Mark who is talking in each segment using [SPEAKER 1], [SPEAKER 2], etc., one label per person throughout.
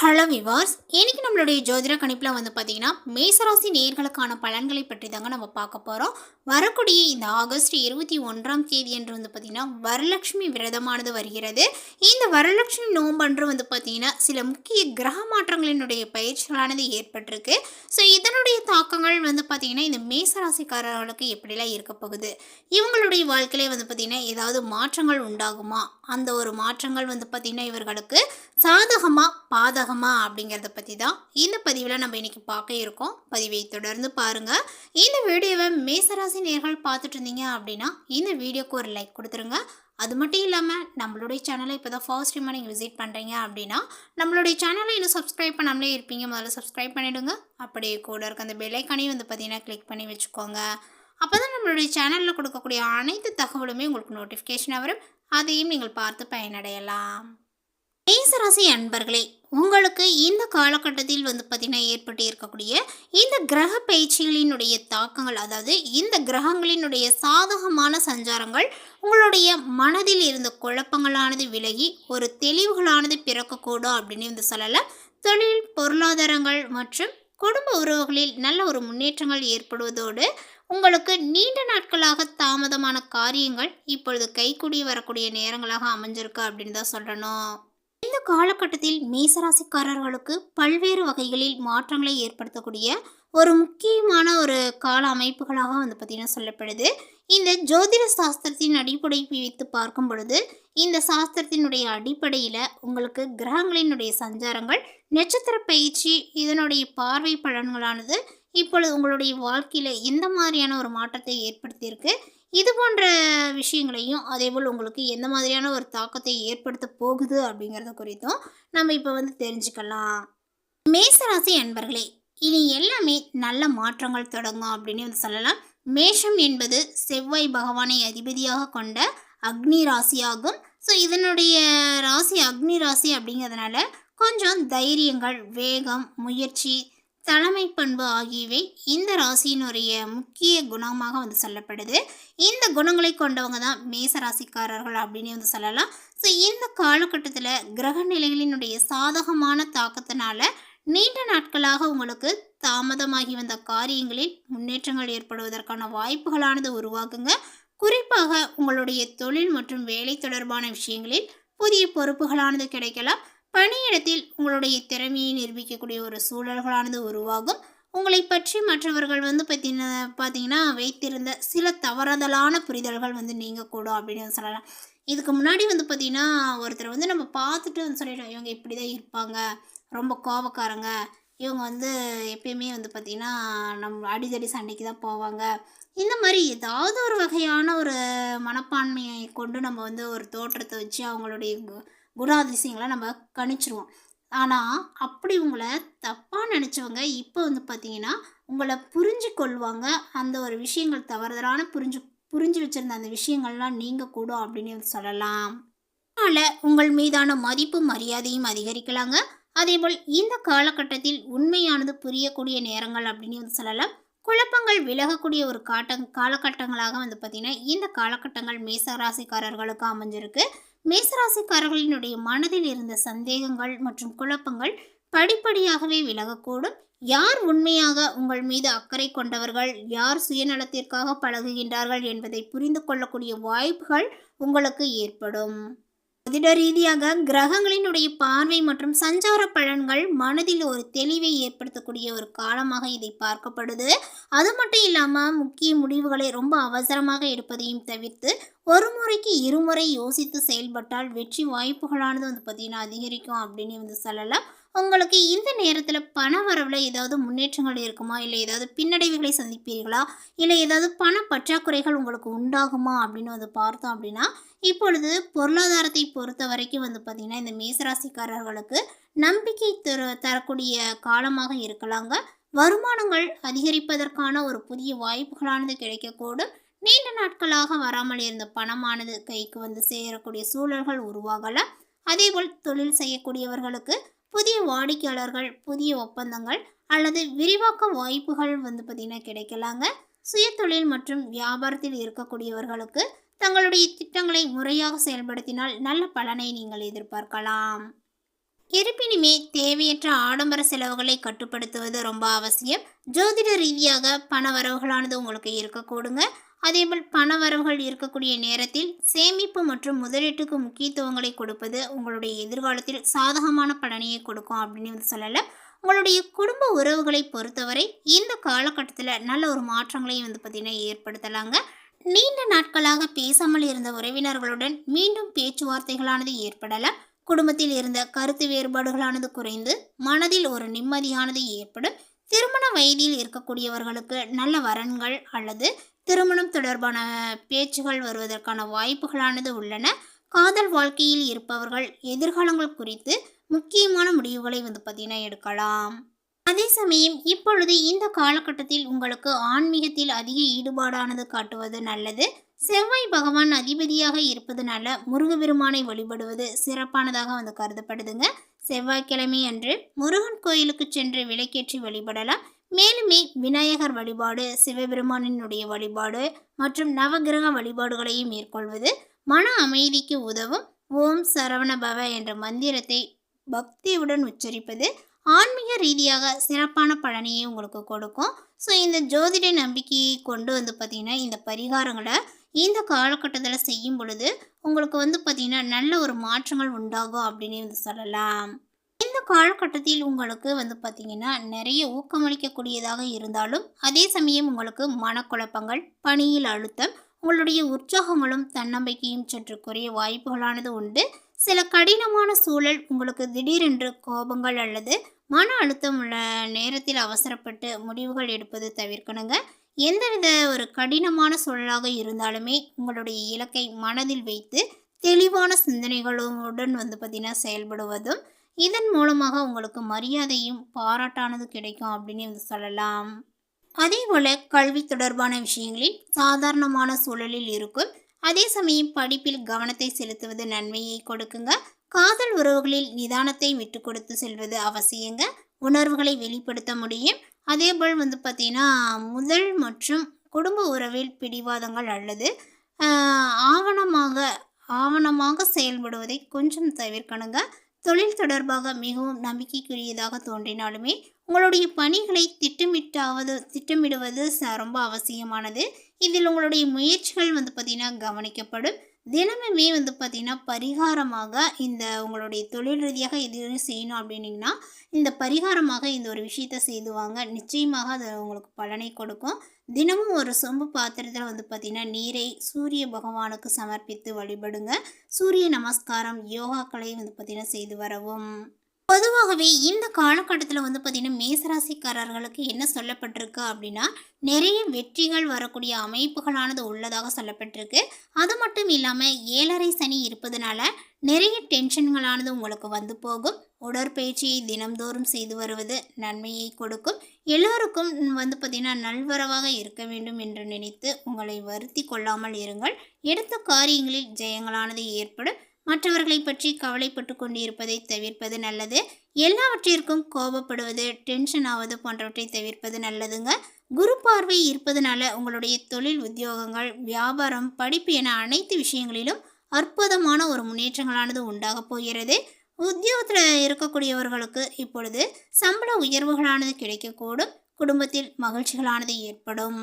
[SPEAKER 1] Hello விவாஸ், இன்னைக்கு நம்மளுடைய ஜோதிட கணிப்பில் பார்த்தீங்கன்னா மேசராசி நேர்களுக்கான பலன்களை பற்றி தாங்க நம்ம பார்க்க போகிறோம். வரக்கூடிய இந்த ஆகஸ்ட் 21ஆம் தேதி அன்று பார்த்தீங்கன்னா வரலட்சுமி விரதமானது வருகிறது. இந்த வரலட்சுமி நோன்பன்று பார்த்தீங்கன்னா சில முக்கிய கிரக மாற்றங்களினுடைய பயிற்சிகளானது ஏற்பட்டிருக்கு. ஸோ இதனுடைய தாக்கங்கள் பார்த்தீங்கன்னா இந்த மேசராசிக்காரர்களுக்கு எப்படிலாம் இருக்க போகுது, இவங்களுடைய வாழ்க்கையிலே பார்த்தீங்கன்னா ஏதாவது மாற்றங்கள் உண்டாகுமா, அந்த ஒரு மாற்றங்கள் பார்த்தீங்கன்னா இவர்களுக்கு சாதகமா பாதகமா அப்படிங்கிறத பற்றி தான் இந்த பதிவில் நம்ம இன்னைக்கு பார்க்க இருக்கோம். பதிவை தொடர்ந்து பாருங்கள். இந்த வீடியோவை மேசராசி நேர்கள் பார்த்துட்டு இருந்தீங்க அப்படின்னா இந்த வீடியோக்கு ஒரு லைக் கொடுத்துருங்க. அது மட்டும் இல்லாமல் நம்மளுடைய சேனலை இப்போ தான் ஃபர்ஸ்ட் டைமாக நீங்கள் விசிட் பண்ணுறீங்க அப்படின்னா நம்மளுடைய சேனலை இன்னும் சப்ஸ்கிரைப் பண்ணாமலே இருப்பீங்க, முதல்ல சப்ஸ்கிரைப் பண்ணிவிடுங்க. அப்படியே கூட இருக்க அந்த பெல்லைக்கானையும் பார்த்தீங்கன்னா கிளிக் பண்ணி வச்சுக்கோங்க. அப்போ தான் நம்மளுடைய சேனலில் கொடுக்கக்கூடிய அனைத்து தகவலுமே உங்களுக்கு நோட்டிஃபிகேஷனாக வரும். அதையும் நீங்கள் பார்த்து பயனடையலாம். மேசராசி அன்பர்களே, உங்களுக்கு இந்த காலகட்டத்தில் பார்த்தீங்கன்னா ஏற்பட்டு இருக்கக்கூடிய இந்த கிரக பயிற்சிகளினுடைய தாக்கங்கள், அதாவது இந்த கிரகங்களினுடைய சாதகமான சஞ்சாரங்கள் உங்களுடைய மனதில் இருந்த குழப்பங்களானது விலகி ஒரு தெளிவுகளானது பிறக்கக்கூடும் அப்படின்னு சொல்லலாம். தொழில், பொருளாதாரங்கள் மற்றும் குடும்ப உறவுகளில் நல்ல ஒரு முன்னேற்றங்கள் ஏற்படுவதோடு உங்களுக்கு நீண்ட நாட்களாக தாமதமான காரியங்கள் இப்பொழுது கைக்கூடி வரக்கூடிய நேரங்களாக அமைஞ்சிருக்கு அப்படின்னு தான் சொல்லணும். இந்த காலகட்டத்தில் மேசராசிக்காரர்களுக்கு பல்வேறு வகைகளில் மாற்றங்களை ஏற்படுத்தக்கூடிய ஒரு முக்கியமான ஒரு கால அமைப்புகளாக பார்த்திங்கன்னா சொல்லப்படுது. இந்த ஜோதிட சாஸ்திரத்தின் அடிப்படை வைத்து பார்க்கும் பொழுது இந்த சாஸ்திரத்தினுடைய அடிப்படையில் உங்களுக்கு கிரகங்களினுடைய சஞ்சாரங்கள், நட்சத்திர பயிற்சி, இதனுடைய பார்வை பலன்களானது இப்பொழுது உங்களுடைய வாழ்க்கையில் எந்த மாதிரியான ஒரு மாற்றத்தை ஏற்படுத்தியிருக்கு, இது போன்ற விஷயங்களையும் அதேபோல் உங்களுக்கு எந்த மாதிரியான ஒரு தாக்கத்தை ஏற்படுத்த போகுது அப்படிங்கிறத குறித்தும் நம்ம இப்போ தெரிஞ்சுக்கலாம். மேசராசி அன்பர்களே, இனி எல்லாமே நல்ல மாற்றங்கள் தொடங்கும் அப்படின்னு சொல்லலாம். மேஷம் என்பது செவ்வாய் பகவானை அதிபதியாக கொண்ட அக்னி ராசியாகும். ஸோ இதனுடைய ராசி அக்னி ராசி அப்படிங்கிறதுனால கொஞ்சம் தைரியங்கள், வேகம், முயற்சி, தலைமை பண்பு ஆகியவை இந்த ராசியினுடைய முக்கிய குணமாக சொல்லப்படுது. இந்த குணங்களை கொண்டவங்க தான் மேசராசிக்காரர்கள் அப்படின்னு சொல்லலாம். ஸோ இந்த காலகட்டத்தில் கிரக நிலைகளினுடைய சாதகமான தாக்கத்தினால நீண்ட நாட்களாக உங்களுக்கு தாமதமாகி வந்த காரியங்களில் முன்னேற்றங்கள் ஏற்படுவதற்கான வாய்ப்புகளானது உருவாகுங்க. குறிப்பாக உங்களுடைய தொழில் மற்றும் வேலை தொடர்பான விஷயங்களில் புதிய பொறுப்புகளானது கிடைக்கலாம். பணியிடத்தில் உங்களுடைய திறமையை நிரூபிக்கக்கூடிய ஒரு சூழல்களானது உருவாகும். உங்களை பற்றி மற்றவர்கள் பார்த்தீங்கன்னா வைத்திருந்த சில தவறுதலான புரிதல்கள் நீங்கக்கூடும் அப்படின்னு சொல்லலாம். இதுக்கு முன்னாடி பார்த்தீங்கன்னா ஒருத்தர் நம்ம பார்த்துட்டு சொல்லிட்டோம், இவங்க இப்படி தான் இருப்பாங்க, ரொம்ப கோபக்காரங்க, இவங்க எப்பயுமே பார்த்திங்கன்னா நம்ம அடிதடி சண்டைக்கு தான் போவாங்க, இந்த மாதிரி ஏதாவது ஒரு வகையான ஒரு மனப்பான்மையை கொண்டு நம்ம ஒரு தோற்றத்தை வச்சு அவங்களுடைய குணாதிசயங்களை நம்ம கணிச்சிருவோம். ஆனால் அப்படி உங்களை தப்பாக நினச்சவங்க இப்போ பார்த்திங்கன்னா உங்களை புரிஞ்சு கொள்வாங்க. அந்த ஒரு விஷயங்கள் தவறுதலான புரிஞ்சு வச்சுருந்த அந்த விஷயங்கள்லாம் நீங்கள் கூடும் அப்படின்னு சொல்லலாம். அதனால் உங்கள் மீதான மதிப்பும் மரியாதையும் அதிகரிக்கலாங்க. அதேபோல் இந்த காலகட்டத்தில் உண்மையானது புரியக்கூடிய நேரங்கள் அப்படின்னு சொல்லலாம். குழப்பங்கள் விலகக்கூடிய ஒரு காலகட்டங்களாக பார்த்திங்கன்னா இந்த காலகட்டங்கள் மேசராசிக்காரர்களுக்கு அமைஞ்சிருக்கு. மேசராசிக்காரர்களினுடைய மனதில் இருந்த சந்தேகங்கள் மற்றும் குழப்பங்கள் படிப்படியாகவே விலகக்கூடும். யார் உண்மையாக உங்கள் மீது அக்கறை கொண்டவர்கள், யார் சுயநலத்திற்காக பழகுகின்றார்கள் என்பதை புரிந்து கொள்ளக்கூடிய வாய்ப்புகள் உங்களுக்கு ஏற்படும். ஜோதிட ரீதியாக கிரகங்களினுடைய பார்வை மற்றும் சஞ்சார பலன்கள் மனதில் ஒரு தெளிவை ஏற்படுத்தக்கூடிய ஒரு காலமாக இதை பார்க்கப்படுது. அது மட்டும் இல்லாமல் முக்கிய முடிவுகளை ரொம்ப அவசரமாக எடுப்பதையும் தவிர்த்து ஒரு முறைக்கு இருமுறை யோசித்து செயல்பட்டால் வெற்றி வாய்ப்புகளானது பார்த்தீங்கன்னா அதிகரிக்கும் அப்படின்னு சொல்லலாம். உங்களுக்கு இந்த நேரத்தில் பண வரவில் ஏதாவது முன்னேற்றங்கள் இருக்குமா, இல்லை ஏதாவது பின்னடைவுகளை சந்திப்பீர்களா, இல்லை ஏதாவது பண பற்றாக்குறைகள் உங்களுக்கு உண்டாகுமா அப்படின்னு பார்த்தோம் அப்படின்னா இப்பொழுது பொருளாதாரத்தை பொறுத்த வரைக்கும் பார்த்திங்கன்னா இந்த மேசராசிக்காரர்களுக்கு நம்பிக்கை தரக்கூடிய காலமாக இருக்கலாங்க. வருமானங்கள் அதிகரிப்பதற்கான ஒரு புதிய வாய்ப்புகளானது கிடைக்கக்கூடும். நீண்ட நாட்களாக வராமல் இருந்த பணமானது கைக்கு சேரக்கூடிய சூழல்கள் உருவாகலாம். அதேபோல் தொழில் செய்யக்கூடியவர்களுக்கு புதிய வாடிக்கையாளர்கள், புதிய ஒப்பந்தங்கள் அல்லது விரிவாக்க வாய்ப்புகள் பார்த்திங்கன்னா கிடைக்கலாங்க. சுய தொழில் மற்றும் வியாபாரத்தில் இருக்கக்கூடியவர்களுக்கு தங்களுடைய திட்டங்களை முறையாக செயல்படுத்தினால் நல்ல பலனை நீங்கள் எதிர்பார்க்கலாம். இருப்பினுமே தேவையற்ற ஆடம்பர செலவுகளை கட்டுப்படுத்துவது ரொம்ப அவசியம். ஜோதிட ரீதியாக பண வரவுகளானது உங்களுக்கு இருக்கக்கூடுங்க. அதேபோல் பண வரவுகள் இருக்கக்கூடிய நேரத்தில் சேமிப்பு மற்றும் முதலீட்டுக்கு முக்கியத்துவங்களை கொடுப்பது உங்களுடைய எதிர்காலத்தில் சாதகமான பலனையை கொடுக்கும் அப்படின்னு வந்து சொல்லலாம். உங்களுடைய குடும்ப உறவுகளை பொறுத்தவரை இந்த காலகட்டத்தில் நல்ல ஒரு மாற்றங்களையும் வந்து பார்த்திங்கன்னா ஏற்படுத்தலாங்க. நீண்ட நாட்களாக பேசாமல் இருந்த உறவினர்களுடன் மீண்டும் பேச்சுவார்த்தைகளானது ஏற்படலாம். குடும்பத்தில் இருந்த கருத்து வேறுபாடுகளானது குறைந்து மனதில் ஒரு நிம்மதியானது ஏற்படும். திருமண வயதில் இருக்கக்கூடியவர்களுக்கு நல்ல வரன்கள் அல்லது திருமணம் தொடர்பான பேச்சுகள் வருவதற்கான வாய்ப்புகளானது உள்ளன. காதல் வாழ்க்கையில் இருப்பவர்கள் எதிர்காலங்கள் குறித்து முக்கியமான முடிவுகளை வந்து பார்த்தீங்கன்னா எடுக்கலாம். அதே சமயம் இப்பொழுது இந்த காலகட்டத்தில் உங்களுக்கு ஆன்மீகத்தில் அதிக ஈடுபாடானது காட்டுவது நல்லது. செவ்வாய் பகவான் அதிபதியாக இருப்பதனால முருகபெருமானை வழிபடுவது சிறப்பானதாக வந்து கருதப்படுதுங்க. செவ்வாய்க்கிழமை அன்று முருகன் கோயிலுக்கு சென்று விளக்கேற்றி வழிபடலாம். மேலுமே விநாயகர் வழிபாடு, சிவபெருமானினுடைய வழிபாடு மற்றும் நவகிரக வழிபாடுகளையும் மேற்கொள்வது மன அமைதிக்கு உதவும். ஓம் சரவண பவ என்ற மந்திரத்தை பக்தியுடன் உச்சரிப்பது ஆன்மீக ரீதியாக சிறப்பான பலனையை உங்களுக்கு கொடுக்கும். ஸோ இந்த ஜோதிட நம்பிக்கையை கொண்டு வந்து பார்த்திங்கன்னா இந்த பரிகாரங்களை இந்த காலகட்டத்தில் செய்யும் பொழுது உங்களுக்கு வந்து பார்த்திங்கன்னா நல்ல ஒரு மாற்றங்கள் உண்டாகும் அப்படின்னு வந்து சொல்லலாம். இந்த காலகட்டத்தில் உங்களுக்கு வந்து பார்த்திங்கன்னா நிறைய ஊக்கமளிக்கக்கூடியதாக இருந்தாலும் அதே சமயம் உங்களுக்கு மனக்குழப்பங்கள், பணியில் அழுத்தம், உங்களுடைய உற்சாகங்களும் தன்னம்பிக்கையும் சற்று குறைய வாய்ப்புகளானது உண்டு. சில கடினமான சூழல் உங்களுக்கு திடீரென்று கோபங்கள் அல்லது மன அழுத்தம் உள்ள நேரத்தில் அவசரப்பட்டு முடிவுகள் எடுப்பது தவிர்க்கணுங்க. எந்தவித ஒரு கடினமான சூழலாக இருந்தாலுமே உங்களுடைய இலக்கை மனதில் வைத்து தெளிவான சிந்தனைகளுடன் வந்து பார்த்திங்கன்னா செயல்படுவதும் இதன் மூலமாக உங்களுக்கு மரியாதையும் பாராட்டானது கிடைக்கும் அப்படின்னு வந்து சொல்லலாம். அதே போல் கல்வி தொடர்பான விஷயங்களில் சாதாரணமான சூழலில் இருக்கும். அதே சமயம் படிப்பில் கவனத்தை செலுத்துவது நன்மையை கொடுக்குங்க. காதல் உறவுகளில் நிதானத்தை விட்டு கொடுத்து செல்வது அவசியங்க. உணர்வுகளை வெளிப்படுத்த முடியும். அதேபோல் வந்து பார்த்திங்கன்னா முதல் மற்றும் குடும்ப உறவில் பிடிவாதங்கள் அல்லது ஆவணமாக ஆவணமாக செயல்படுவதை கொஞ்சம் தவிர்க்கணுங்க. தொழில் தொடர்பாக மிகவும் நம்பிக்கைக்குரியதாக தோன்றினாலுமே உங்களுடைய பணிகளை திட்டமிடுவது ரொம்ப அவசியமானது. இதில் உங்களுடைய முயற்சிகள் வந்து பார்த்திங்கன்னா கவனிக்கப்படும். தினமுமே வந்து பார்த்திங்கன்னா பரிகாரமாக இந்த உங்களுடைய தொழில் ரீதியாக எதுவும் செய்யணும் அப்படின்னிங்கன்னா இந்த பரிகாரமாக இந்த ஒரு விஷயத்தை செய்துவாங்க. நிச்சயமாக அது உங்களுக்கு பலனை கொடுக்கும். தினமும் ஒரு சொம்பு பாத்திரத்தில் வந்து பார்த்திங்கன்னா நீரை சூரிய பகவானுக்கு சமர்ப்பித்து வழிபடுங்க. சூரிய நமஸ்காரம், யோகாக்களை வந்து பார்த்திங்கன்னா செய்து வரவும். பொதுவாகவே இந்த காலகட்டத்தில் வந்து பார்த்திங்கன்னா மேசராசிக்காரர்களுக்கு என்ன சொல்லப்பட்டிருக்கு அப்படின்னா நிறைய வெற்றிகள் வரக்கூடிய அமைப்புகளானது உள்ளதாக சொல்லப்பட்டிருக்கு. அது மட்டும் இல்லாமல் 7.5 சனி இருப்பதனால நிறைய டென்ஷன்களானது உங்களுக்கு வந்து போகும். உடற்பயிற்சியை தினம்தோறும் செய்து வருவது நன்மையை கொடுக்கும். எல்லோருக்கும் வந்து பார்த்திங்கன்னா நல்வரவாக இருக்க வேண்டும் என்று நினைத்து உங்களை வருத்தி கொள்ளாமல் இருங்கள். எடுத்த காரியங்களில் ஜெயங்களானது ஏற்படும். மற்றவர்களை பற்றி கவலைப்பட்டு கொண்டிருப்பதை தவிர்ப்பது நல்லது. எல்லாவற்றிற்கும் கோபப்படுவது, டென்ஷன் ஆவது போன்றவற்றை தவிர்ப்பது நல்லதுங்க. குரு பார்வை இருப்பதனால உங்களுடைய தொழில், உத்தியோகங்கள், வியாபாரம், படிப்பு என அனைத்து விஷயங்களிலும் அற்புதமான ஒரு முன்னேற்றங்களானது உண்டாக போகிறது. உத்தியோகத்தில் இருக்கக்கூடியவர்களுக்கு இப்பொழுது சம்பள உயர்வுகளானது கிடைக்கக்கூடும். குடும்பத்தில் மகிழ்ச்சிகளானது ஏற்படும்.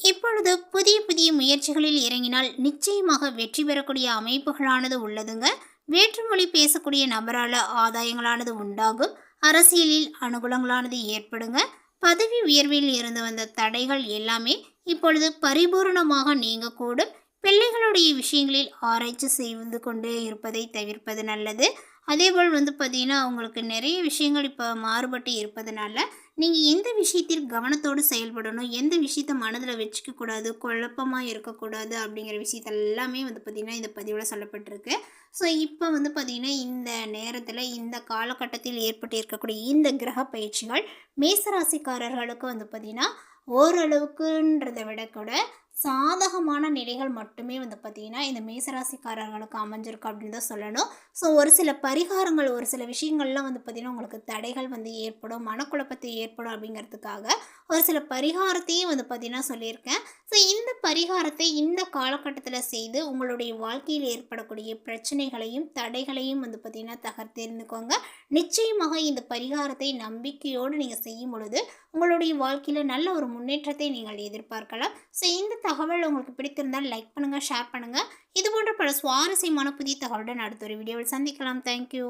[SPEAKER 1] இப்பொழுது புதிய புதிய முயற்சிகளில் இறங்கினால் நிச்சயமாக வெற்றி பெறக்கூடிய அமைப்புகளானது உள்ளதுங்க. வேற்றுமொழி பேசக்கூடிய நபரால் ஆதாயங்களானது உண்டாகும். அரசியலில் அனுகூலங்களானது ஏற்படுங்க. பதவி உயர்வில் இருந்து வந்த தடைகள் எல்லாமே இப்பொழுது பரிபூர்ணமாக நீங்கக்கூடும். பிள்ளைகளுடைய விஷயங்களில் ஆராய்ச்சி செய்து கொண்டே இருப்பதை தவிர்ப்பது நல்லது. அதேபோல் வந்து பார்த்திங்கன்னா உங்களுக்கு நிறைய விஷயங்கள் இப்போ மாறுபட்டு இருப்பதனால நீங்கள் எந்த விஷயத்தில் கவனத்தோடு செயல்படணும், எந்த விஷயத்த மனதில் வச்சுக்கக்கூடாது, குழப்பமாக இருக்கக்கூடாது அப்படிங்கிற விஷயத்தெல்லாமே வந்து பார்த்திங்கன்னா இந்த பதிவில் சொல்லப்பட்டிருக்கு. ஸோ இப்போ வந்து பார்த்திங்கன்னா இந்த நேரத்தில் இந்த காலகட்டத்தில் ஏற்பட்டு இருக்கக்கூடிய இந்த கிரக பயிற்சிகள் மேசராசிக்காரர்களுக்கு வந்து பார்த்திங்கன்னா ஓரளவுக்குன்றதை விட கூட சாதகமான நிலைகள் மட்டுமே வந்து பார்த்திங்கன்னா இந்த மேசராசிக்காரர்களுக்கு அமைஞ்சிருக்கு அப்படின்னு தான் சொல்லணும். ஸோ ஒரு சில பரிகாரங்கள், ஒரு சில விஷயங்கள்லாம் வந்து பார்த்திங்கன்னா உங்களுக்கு தடைகள் வந்து ஏற்படும், மனக்குழப்பத்தை ஏற்படும் அப்படிங்கிறதுக்காக ஒரு சில பரிகாரத்தையும் வந்து பார்த்திங்கன்னா சொல்லியிருக்கேன். ஸோ இந்த பரிகாரத்தை இந்த காலகட்டத்தில் செய்து உங்களுடைய வாழ்க்கையில் ஏற்படக்கூடிய பிரச்சனைகளையும் தடைகளையும் வந்து பார்த்திங்கன்னா தகர்த்தெறிந்துக்கோங்க. நிச்சயமாக இந்த பரிகாரத்தை நம்பிக்கையோடு நீங்கள் செய்யும் பொழுது உங்களுடைய வாழ்க்கையில் நல்ல ஒரு முன்னேற்றத்தை நீங்கள் எதிர்பார்க்கலாம். ஸோ இந்த தகவல் உங்களுக்கு பிடித்திருந்தால் லைக் பண்ணுங்கள், ஷேர் பண்ணுங்கள். இது போன்ற பல சுவாரஸ்யமான புதிய தகவலுடன் அடுத்த ஒரு வீடியோவில் சந்திக்கலாம். தேங்க்யூ.